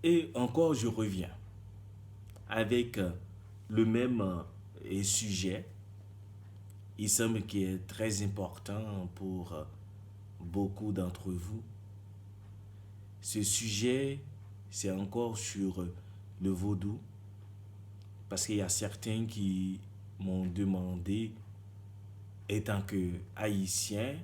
Et encore, je reviens avec le même sujet. Il semble qu'il est très important pour beaucoup d'entre vous. Ce sujet, c'est encore sur le vaudou, parce qu'il y a certains qui m'ont demandé, étant que haïtien,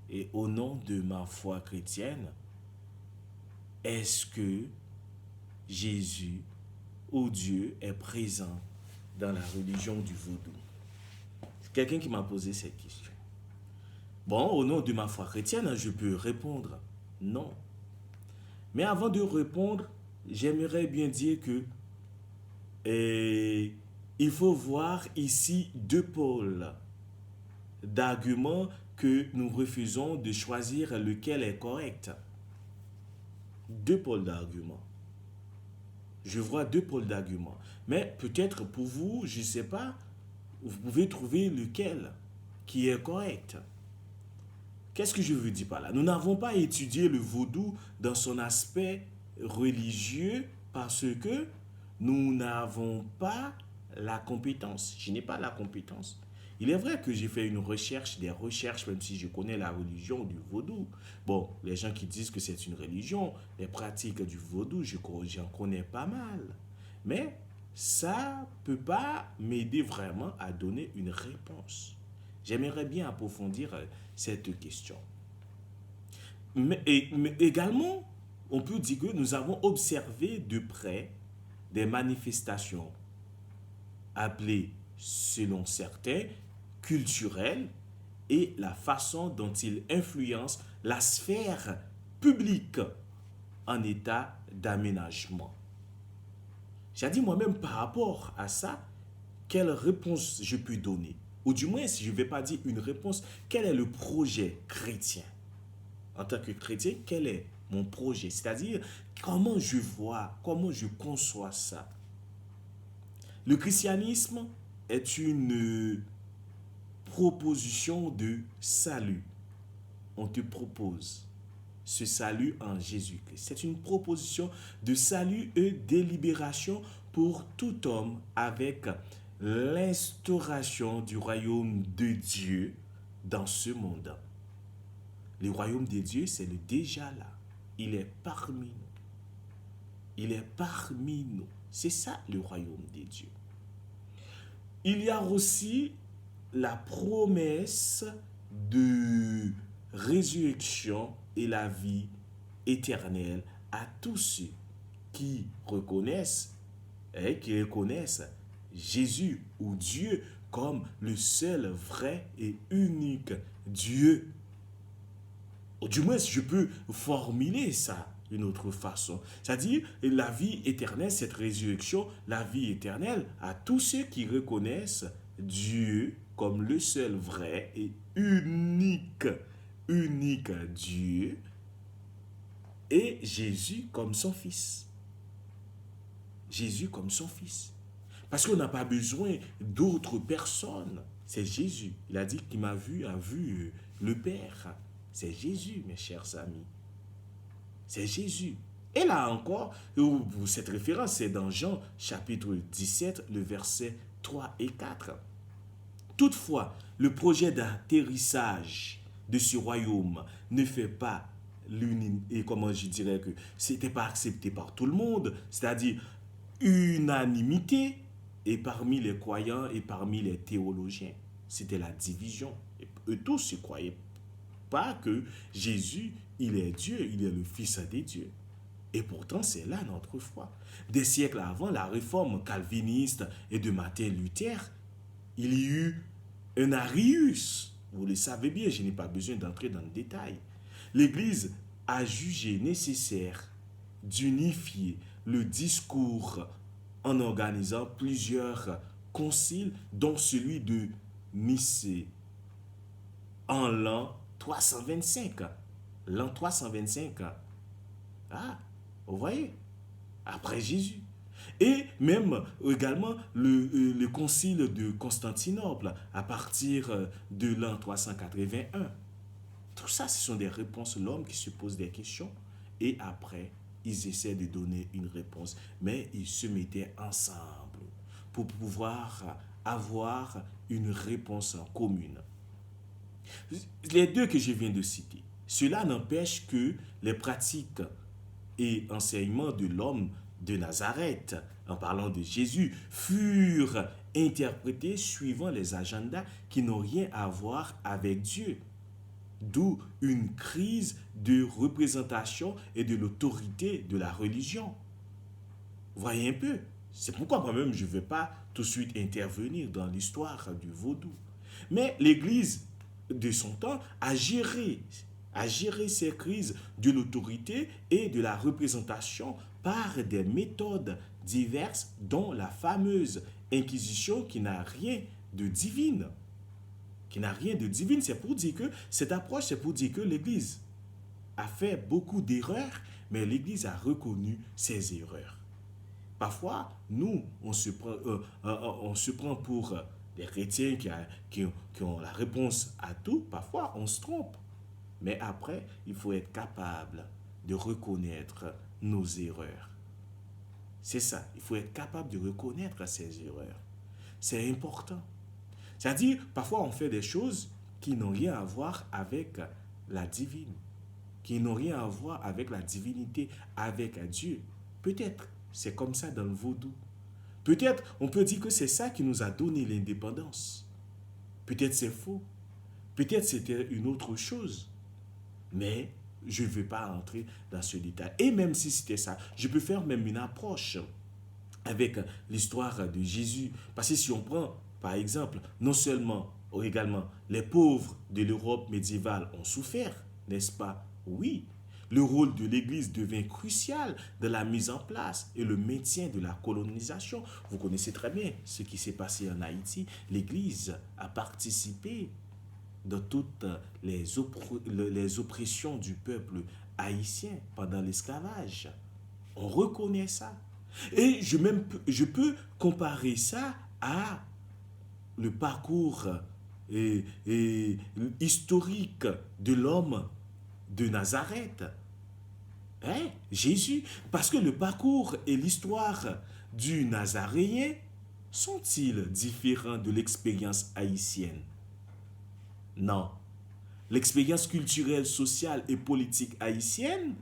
et au nom de ma foi chrétienne, est-ce que Jésus ou Dieu est présent dans la religion du vaudou? C'est quelqu'un qui m'a posé cette question. Bon, au nom de ma foi chrétienne, je peux répondre non. Mais avant de répondre, j'aimerais bien dire que il faut voir ici deux pôles d'arguments que nous refusons de choisir lequel est correct. Deux pôles d'arguments. Je vois deux pôles d'arguments. Mais peut-être pour vous, je ne sais pas, vous pouvez trouver lequel qui est correct. Qu'est-ce que je veux dire par là? Nous n'avons pas étudié le vaudou dans son aspect religieux parce que nous n'avons pas la compétence. Je n'ai pas la compétence. Il est vrai que j'ai fait des recherches, même si je connais la religion du vaudou. Bon, les gens qui disent que c'est une religion, les pratiques du vaudou, j'en connais pas mal. Mais ça ne peut pas m'aider vraiment à donner une réponse. J'aimerais bien approfondir cette question. Mais également, on peut dire que nous avons observé de près des manifestations appelées, selon certains, culturelles et la façon dont ils influencent la sphère publique en état d'aménagement. J'ai dit moi-même par rapport à ça, quelle réponse je peux donner? Ou du moins, si je ne vais pas dire une réponse, quel est le projet chrétien? En tant que chrétien, quel est mon projet? C'est-à-dire, comment je vois, comment je conçois ça? Le christianisme est une proposition de salut. On te propose ce salut en Jésus-Christ. C'est une proposition de salut et de libération pour tout homme avec l'instauration du royaume de Dieu dans ce monde. Le royaume de Dieu, c'est le déjà là. Il est parmi nous. Il est parmi nous. C'est ça le royaume de Dieu. Il y a aussi la promesse de résurrection et la vie éternelle à tous ceux qui reconnaissent Jésus ou Dieu comme le seul vrai et unique Dieu. Du moins, je peux formuler ça d'une autre façon. C'est-à-dire, la vie éternelle, cette résurrection, la vie éternelle à tous ceux qui reconnaissent Dieu comme le seul vrai et unique Dieu et Jésus comme son Fils. Jésus comme son Fils. Parce qu'on n'a pas besoin d'autres personnes. C'est Jésus. Il a dit qu'il m'a vu, a vu le Père. C'est Jésus, mes chers amis. C'est Jésus. Et là encore, cette référence, c'est dans Jean chapitre 17, le verset 3 et 4. Toutefois, le projet d'atterrissage de ce royaume ne fait pas et comment je dirais que c'était pas accepté par tout le monde, c'est-à-dire unanimité et parmi les croyants et parmi les théologiens. C'était la division. Et eux tous ne croyaient pas que Jésus, il est Dieu, il est le Fils de Dieu. Et pourtant, c'est là notre foi. Des siècles avant la réforme calviniste et de Martin Luther, il y eut un Arius. Vous le savez bien, je n'ai pas besoin d'entrer dans le détail. L'Église a jugé nécessaire d'unifier le discours en organisant plusieurs conciles, dont celui de Nicée en l'an 325. L'an 325. Ah, vous voyez, après Jésus. Et même également le concile de Constantinople à partir de l'an 381. Tout ça, ce sont des réponses, l'homme qui se pose des questions et après ils essaient de donner une réponse, mais ils se mettaient ensemble pour pouvoir avoir une réponse en commune. Les deux que je viens de citer, cela n'empêche que les pratiques et enseignements de l'homme de Nazareth, en parlant de Jésus, furent interprétés suivant les agendas qui n'ont rien à voir avec Dieu. D'où une crise de représentation et de l'autorité de la religion. Voyez un peu. C'est pourquoi moi-même je ne vais pas tout de suite intervenir dans l'histoire du vaudou. Mais l'Église de son temps a géré ces crises de l'autorité et de la représentation par des méthodes diverses, dont la fameuse Inquisition qui n'a rien de divine. C'est pour dire que cette approche, c'est pour dire que l'Église a fait beaucoup d'erreurs, mais l'Église a reconnu ses erreurs. Parfois, nous, on se prend pour des chrétiens qui ont la réponse à tout. Parfois, on se trompe. Mais après, il faut être capable de reconnaître nos erreurs. C'est ça, il faut être capable de reconnaître ses erreurs. C'est important. C'est-à-dire, parfois, on fait des choses qui n'ont rien à voir avec la divine, qui n'ont rien à voir avec la divinité, avec Dieu. Peut-être c'est comme ça dans le vaudou. Peut-être on peut dire que c'est ça qui nous a donné l'indépendance. Peut-être c'est faux. Peut-être c'était une autre chose. Mais je ne veux pas entrer dans ce détail. Et même si c'était ça, je peux faire même une approche avec l'histoire de Jésus. Parce que si on prend, par exemple, non seulement ou également les pauvres de l'Europe médiévale ont souffert, n'est-ce pas? Oui. Le rôle de l'Église devient crucial dans la mise en place et le maintien de la colonisation. Vous connaissez très bien ce qui s'est passé en Haïti. L'Église a participé dans toutes les oppressions du peuple haïtien pendant l'esclavage. On reconnaît ça. Et je peux comparer ça à le parcours historique de l'homme de Nazareth. Jésus. Parce que le parcours et l'histoire du Nazaréen sont-ils différents de l'expérience haïtienne? Non. L'expérience culturelle, sociale et politique haïtienne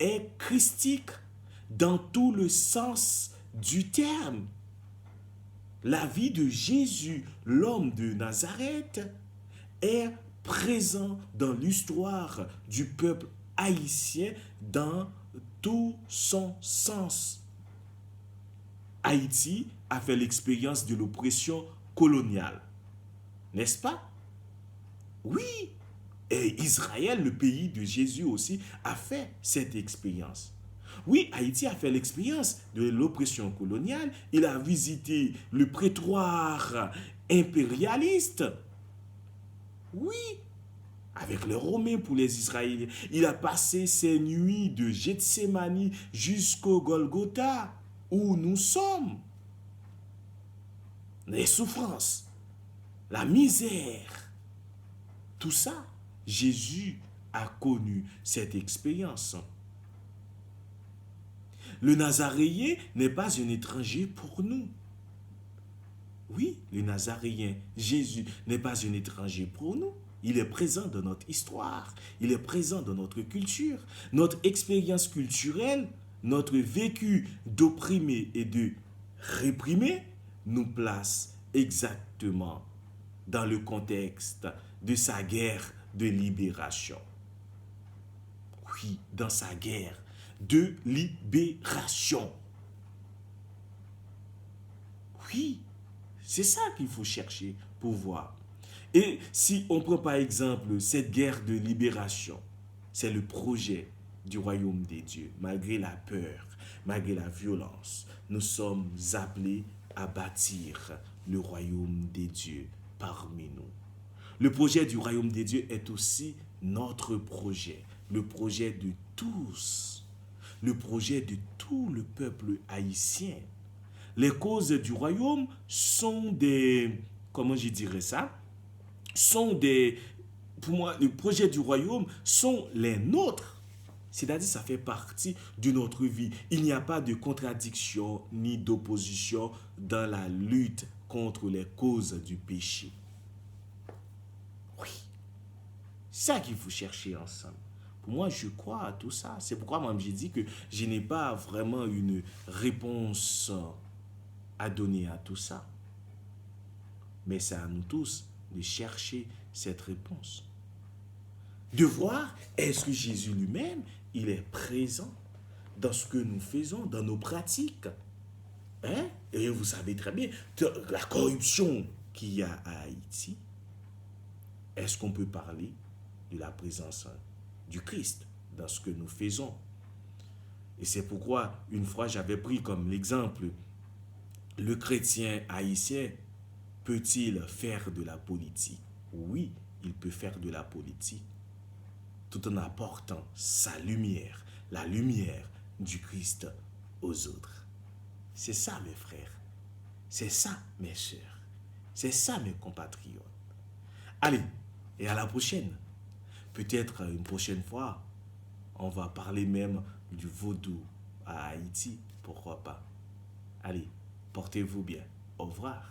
est christique dans tout le sens du terme. La vie de Jésus, l'homme de Nazareth, est présent dans l'histoire du peuple haïtien dans tout son sens. Haïti a fait l'expérience de l'oppression coloniale, n'est-ce pas? Oui. Et Israël, le pays de Jésus aussi, a fait cette expérience. Oui, Haïti a fait l'expérience de l'oppression coloniale. Il a visité le prétoire impérialiste. Oui, avec les Romains pour les Israéliens. Il a passé ses nuits de Gethsémani jusqu'au Golgotha, où nous sommes. Les souffrances, la misère, tout ça, Jésus a connu cette expérience. Le Nazaréen n'est pas un étranger pour nous. Oui, le Nazaréen, Jésus, n'est pas un étranger pour nous. Il est présent dans notre histoire, il est présent dans notre culture. Notre expérience culturelle, notre vécu d'opprimé et de réprimé nous place exactement dans le contexte de sa guerre de libération. Oui, dans sa guerre de libération. Oui, c'est ça qu'il faut chercher pour voir. Et si on prend par exemple cette guerre de libération, c'est le projet du royaume des dieux. Malgré la peur, malgré la violence, nous sommes appelés à bâtir le royaume des dieux parmi nous. Le projet du royaume des dieux est aussi notre projet, le projet de tous, le projet de tout le peuple haïtien. Les causes du royaume sont des, comment je dirais ça, sont des, pour moi, les projets du royaume sont les nôtres. C'est-à-dire, ça fait partie de notre vie. Il n'y a pas de contradiction ni d'opposition dans la lutte contre les causes du péché. Oui, c'est ça qu'il faut chercher ensemble. Pour moi, je crois à tout ça. C'est pourquoi moi, j'ai dit que je n'ai pas vraiment une réponse à donner à tout ça. Mais c'est à nous tous de chercher cette réponse. De voir, est-ce que Jésus lui-même, il est présent dans ce que nous faisons, dans nos pratiques. Hein? Et vous savez très bien, la corruption qu'il y a à Haïti, est-ce qu'on peut parler de la présence du Christ dans ce que nous faisons? Et c'est pourquoi, une fois, j'avais pris comme exemple, le chrétien haïtien peut-il faire de la politique? Oui, il peut faire de la politique, tout en apportant sa lumière, la lumière du Christ aux autres. C'est ça, mes frères. C'est ça, mes sœurs. C'est ça, mes compatriotes. Allez, et à la prochaine. Peut-être une prochaine fois, on va parler même du vaudou à Haïti. Pourquoi pas? Allez, portez-vous bien. Au revoir.